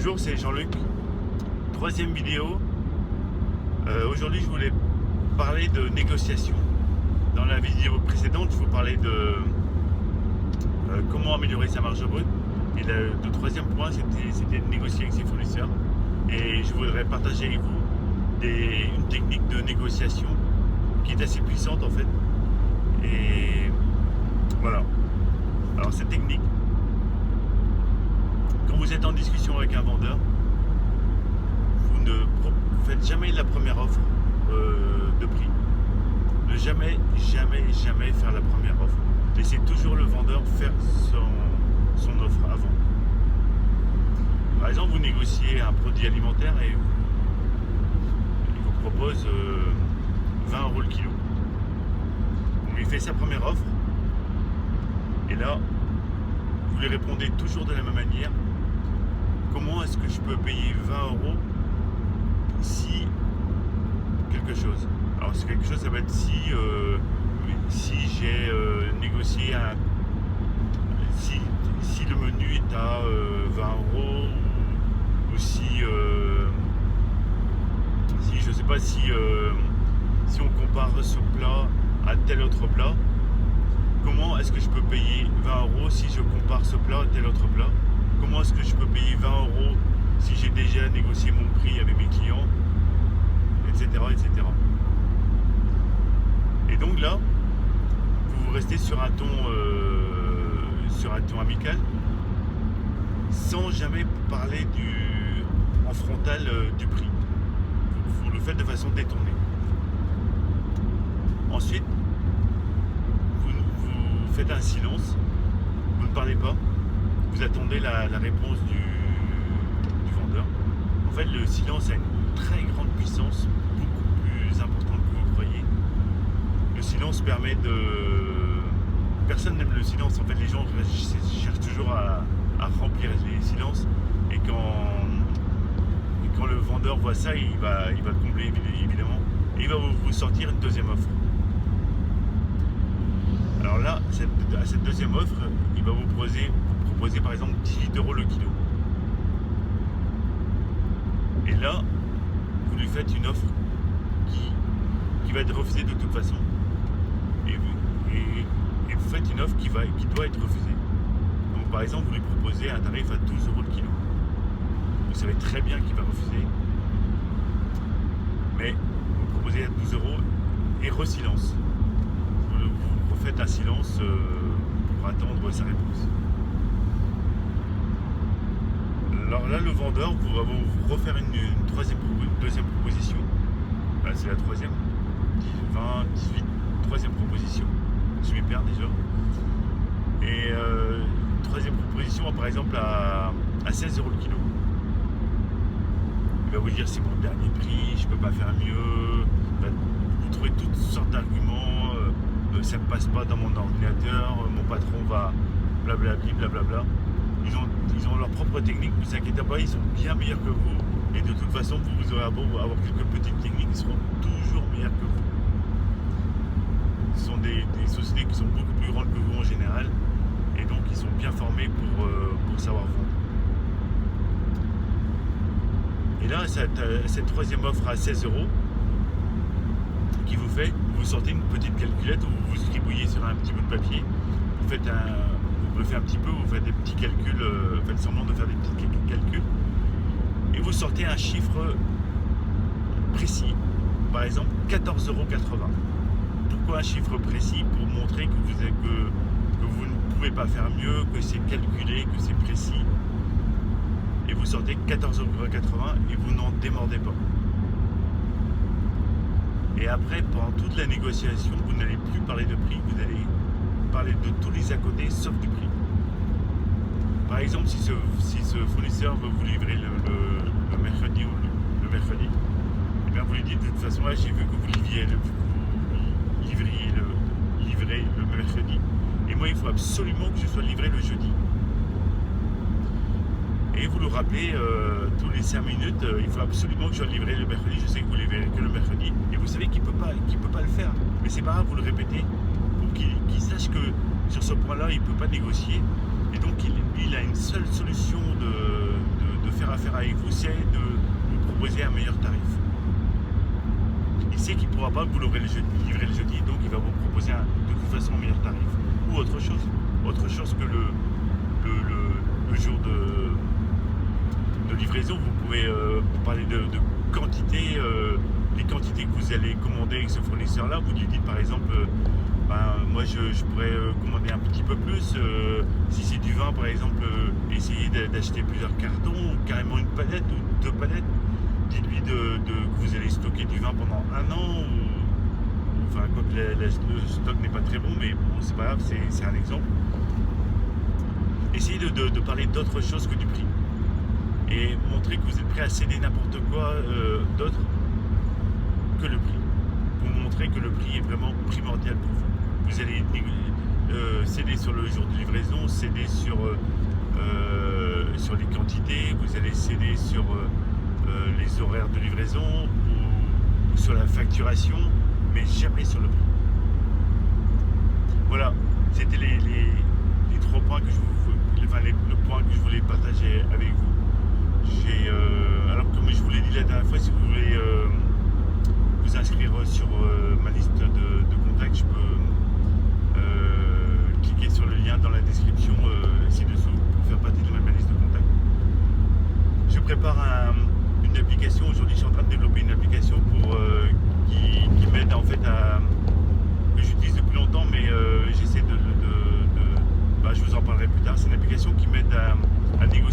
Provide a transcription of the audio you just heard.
Bonjour, c'est Jean-Luc. Troisième vidéo. Aujourd'hui, je voulais parler de négociation. Dans la vidéo précédente, je vous parlais de comment améliorer sa marge brute. Et le troisième point, c'était de négocier avec ses fournisseurs. Et je voudrais partager avec vous une technique de négociation qui est assez puissante en fait. Et voilà. Alors cette technique, quand vous êtes en discussion avec un vendeur, vous ne faites jamais la première offre de prix. Ne jamais faire la première offre. Laissez toujours le vendeur faire son offre avant. Par exemple, vous négociez un produit alimentaire et il vous propose 20 € le kilo. Vous lui faites sa première offre et là, vous lui répondez toujours de la même manière. Comment est-ce que je peux payer 20 € si quelque chose? Alors c'est quelque chose, ça va être si j'ai négocié si le menu est à 20 € ou si je sais pas si on compare ce plat à tel autre plat. Comment est-ce que je peux payer 20 € si je compare ce plat à tel autre plat? Comment est-ce que je peux payer 20 € si j'ai déjà négocié mon prix avec mes clients, etc., etc. Et donc là, vous restez sur un ton amical, sans jamais parler en frontal du prix. Vous le faites de façon détournée. Ensuite, vous faites un silence, vous ne parlez pas, vous attendez la réponse du vendeur. En fait, le silence a une très grande puissance, beaucoup plus importante que vous croyez. Le silence permet de... Personne n'aime le silence, en fait les gens cherchent toujours à remplir les silences et quand le vendeur voit ça, il va le combler évidemment et il va vous sortir une deuxième offre. Alors là, à cette deuxième offre, il va vous proposer par exemple 18 € le kilo. Et là, vous lui faites une offre qui va être refusée de toute façon. Et vous faites une offre qui doit être refusée. Donc par exemple, vous lui proposez un tarif à 12 € le kilo. Vous savez très bien qu'il va refuser. Mais vous proposez à 12 € et re-silence. Vous refaites un silence pour attendre sa réponse. Alors là, le vendeur va vous refaire une deuxième proposition. Là, c'est la troisième. 20, 18, troisième proposition. Je m'y perds déjà. Et troisième proposition, par exemple, à 16 € le kilo. Il va vous dire c'est mon dernier prix, je peux pas faire mieux. Vous trouvez toutes sortes d'arguments. Ça ne passe pas dans mon ordinateur. Mon patron va blablabli, blablabla. Ils ont leur propre technique, ne vous inquiétez pas, ils sont bien meilleurs que vous. Et de toute façon, vous aurez beau avoir quelques petites techniques, ils seront toujours meilleurs que vous. Ce sont des sociétés qui sont beaucoup plus grandes que vous en général. Et donc, ils sont bien formés pour savoir vendre. Et là, cette troisième offre à 16 € qui vous fait, vous sortez une petite calculette où vous scribouillez sur un petit bout de papier. Vous bluffez un petit peu, vous faites des petits calculs, faites semblant de faire des petits calculs. Et vous sortez un chiffre précis. Par exemple, 14,80 €. Pourquoi un chiffre précis? Pour montrer que vous ne pouvez pas faire mieux, que c'est calculé, que c'est précis. Et vous sortez 14,80 € et vous n'en démordez pas. Et après, pendant toute la négociation, vous n'allez plus parler de prix, vous allez parler de tous les à côté sauf du prix. Par exemple, si ce fournisseur veut vous livrer le mercredi ou le mercredi, et bien vous lui dites de toute façon là j'ai vu que vous livriez le mercredi. Et moi il faut absolument que je sois livré le jeudi. Et vous le rappelez tous les 5 minutes, il faut absolument que je sois livré le mercredi, je sais que vous livrez que le mercredi, et vous savez qu'il peut pas le faire. Mais c'est pas grave, vous le répétez, pour qu'il sache que sur ce point-là, il ne peut pas négocier. Et donc il a une seule solution de faire affaire avec vous, c'est de vous proposer un meilleur tarif. Il sait qu'il ne pourra pas vous livrer le jeudi, donc il va vous proposer de toute façon un meilleur tarif. Ou autre chose que le jour de livraison. Vous pouvez parler de quantité, les quantités que vous allez commander avec ce fournisseur-là. Vous lui dites par exemple, moi je pourrais commander un petit peu plus. Si c'est du vin par exemple, essayez d'acheter plusieurs cartons, ou carrément une palette ou 2 palettes. Dites-lui que vous allez stocker du vin pendant 1 an, enfin quoique le stock n'est pas très bon, mais bon c'est pas grave, c'est un exemple. Essayez de parler d'autre chose que du prix. Et montrer que vous êtes prêt à céder n'importe quoi d'autre que le prix. Vous montrez que le prix est vraiment primordial pour vous. Vous allez céder sur le jour de livraison, céder sur les quantités, vous allez céder sur les horaires de livraison ou sur la facturation, mais jamais sur le prix. Voilà, c'était les 3 points que le point que je voulais partager avec vous. Alors comme je vous l'ai dit la dernière fois, si vous voulez vous inscrire sur ma liste de contacts, je peux cliquer sur le lien dans la description ci-dessous pour faire partie de ma liste de contacts. Je prépare une application. Aujourd'hui, je suis en train de développer une application qui m'aide en fait que j'utilise depuis longtemps, mais j'essaie je vous en parlerai plus tard. C'est une application qui m'aide à négocier